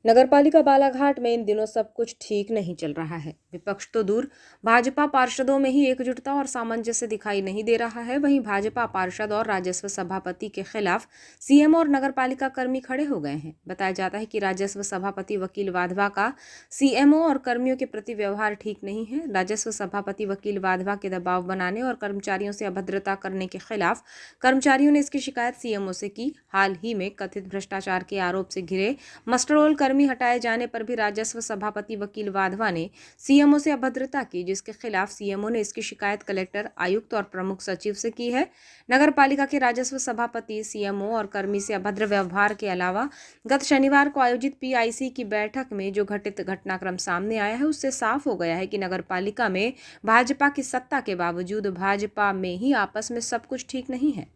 नगरपालिका बालाघाट में इन दिनों सब कुछ ठीक नहीं चल रहा है। विपक्ष तो दूर, भाजपा पार्षदों में ही एकजुटता और सामंजस्य दिखाई नहीं दे रहा है। वहीं भाजपा पार्षद और राजस्व सभापति के खिलाफ सीएम और नगरपालिका कर्मी खड़े हो गए हैं। बताया जाता है कि राजस्व सभापति वकील वाधवा का सीएमओ और कर्मियों के प्रति व्यवहार ठीक नहीं है। राजस्व सभापति वकील वाधवा के दबाव बनाने और कर्मचारियों से अभद्रता करने के खिलाफ कर्मचारियों ने इसकी शिकायत सीएमओ से की। हाल ही में कथित भ्रष्टाचार के आरोप से घिरे मस्टररोल कर्मी हटाए जाने पर भी राजस्व सभापति वकील वाधवा ने सीएमओ से अभद्रता की, जिसके खिलाफ सीएमओ ने इसकी शिकायत कलेक्टर, आयुक्त और प्रमुख सचिव से की है। नगर पालिका के राजस्व सभापति सीएमओ और कर्मी से अभद्र व्यवहार के अलावा गत शनिवार को आयोजित पीआईसी की बैठक में जो घटित घटनाक्रम सामने आया है, उससे साफ हो गया है कि नगर पालिका में भाजपा की सत्ता के बावजूद भाजपा में ही आपस में सब कुछ ठीक नहीं है।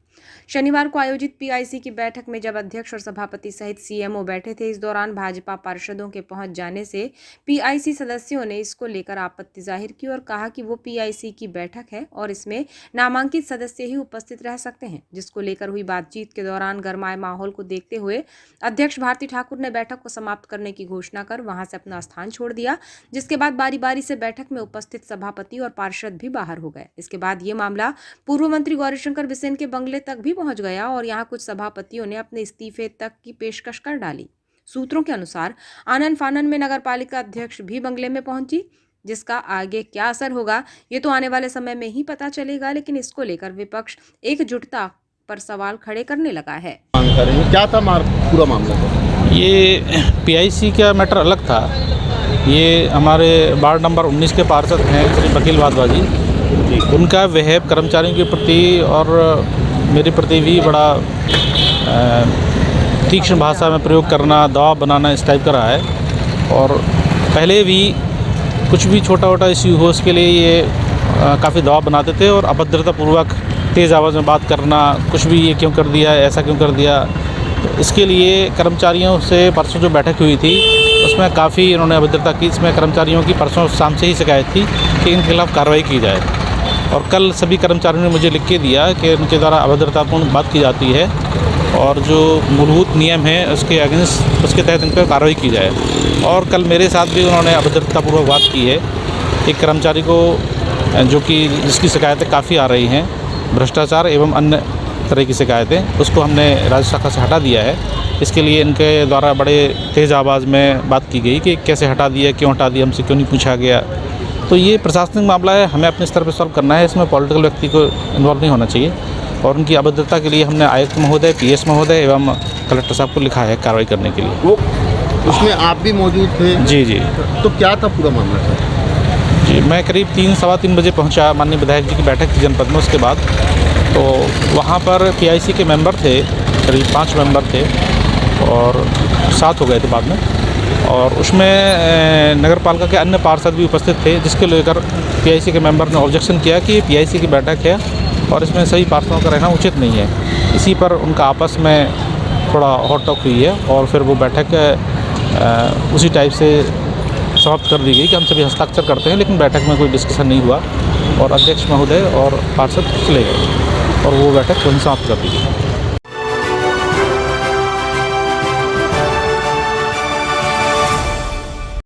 शनिवार को आयोजित पीआईसी की बैठक में जब अध्यक्ष और सभापति सहित सीएमओ बैठे थे, इस दौरान भाजपा पार्षदों के पहुंच जाने से पीआईसी सदस्यों ने इसको लेकर आपत्ति जाहिर की और कहा कि वो पीआईसी की बैठक है और इसमें नामांकित सदस्य ही उपस्थित रह सकते हैं, जिसको लेकर हुई बातचीत के दौरान गरमाए माहौल को देखते हुए अध्यक्ष भारती ठाकुर ने बैठक को समाप्त करने की घोषणा कर वहां से अपना स्थान छोड़ दिया, जिसके बाद बारी बारी से बैठक में उपस्थित सभापति और पार्षद भी बाहर हो गए। इसके बाद ये मामला पूर्व मंत्री गौरीशंकर बिसेन के बंगले तक भी पहुंच गया और यहां कुछ सभापतियों ने अपने इस्तीफे तक की पेशकश कर डाली। सूत्रों के अनुसार आनन फानन में नगरपालिका अध्यक्ष भी बंगले में पहुंची, जिसका आगे क्या असर होगा ये तो आने वाले समय में ही पता चलेगा, लेकिन इसको लेकर विपक्ष एकजुटता पर सवाल खड़े करने लगा है। क्या था पूरा मामला? ये पीआईसी का मैटर अलग था। ये हमारे वार्ड नंबर 19 के पार्षद हैं श्री वकील वाधवा जी, उनका वहब कर्मचारियों के प्रति और मेरे प्रति भी बड़ा तीक्ष्ण भाषा में प्रयोग करना, दबाव बनाना इस टाइप का रहा है। और पहले भी कुछ भी छोटा मोटा इश्यू हो उसके लिए ये काफ़ी दबाव बनाते थे और अभद्रतापूर्वक तेज़ आवाज़ में बात करना, कुछ भी ये क्यों कर दिया, ऐसा क्यों कर दिया। तो इसके लिए कर्मचारियों से परसों जो बैठक हुई थी उसमें काफ़ी इन्होंने अभद्रता की। इसमें कर्मचारियों की परसों शाम से ही शिकायत थी कि इनके खिलाफ कार्रवाई की जाए और कल सभी कर्मचारियों ने मुझे लिख के दिया कि उनके द्वारा अभद्रतापूर्ण बात की जाती है और जो मूलभूत नियम है उसके अगेंस्ट, उसके तहत इन पर कार्रवाई की जाए। और कल मेरे साथ भी उन्होंने अभद्रतापूर्वक बात की है। एक कर्मचारी को जो कि जिसकी शिकायतें काफ़ी आ रही हैं, भ्रष्टाचार एवं अन्य तरह की शिकायतें, उसको हमने राज्य शाखा से हटा दिया है। इसके लिए इनके द्वारा बड़े तेज़ आवाज़ में बात की गई कि कैसे हटा दिया, क्यों हटा दिया, हमसे क्यों नहीं पूछा गया। तो ये प्रशासनिक मामला है, हमें अपने स्तर पर सॉल्व करना है। इसमें पॉलिटिकल व्यक्ति को इन्वॉल्व नहीं होना चाहिए और उनकी अभद्रता के लिए हमने आयुक्त महोदय, पीएस महोदय एवं कलेक्टर साहब को लिखा है कार्रवाई करने के लिए। वो उसमें आप भी मौजूद थे? जी जी। तो क्या था पूरा मामला सर? जी, मैं करीब 3-3:15 बजे पहुंचा माननीय विधायक जी की बैठक थी जनपद में। उसके बाद तो वहाँ पर पीआईसी के मेंबर थे, करीब 5 मेंबर थे और 7 हो गए थे बाद में। और उसमें नगरपालिका के अन्य पार्षद भी उपस्थित थे, जिसके लेकर पीआईसी के मेंबर ने ऑब्जेक्शन किया कि ये पीआईसी की बैठक है और इसमें सभी पार्षदों का रहना उचित नहीं है। इसी पर उनका आपस में थोड़ा हॉट टॉक हुई है और फिर वो बैठक उसी टाइप से समाप्त कर दी गई कि हम सभी हस्ताक्षर करते हैं, लेकिन बैठक में कोई डिस्कशन नहीं हुआ और अध्यक्ष महोदय और पार्षद चले गए और वो बैठक वहीं समाप्त कर दी गई।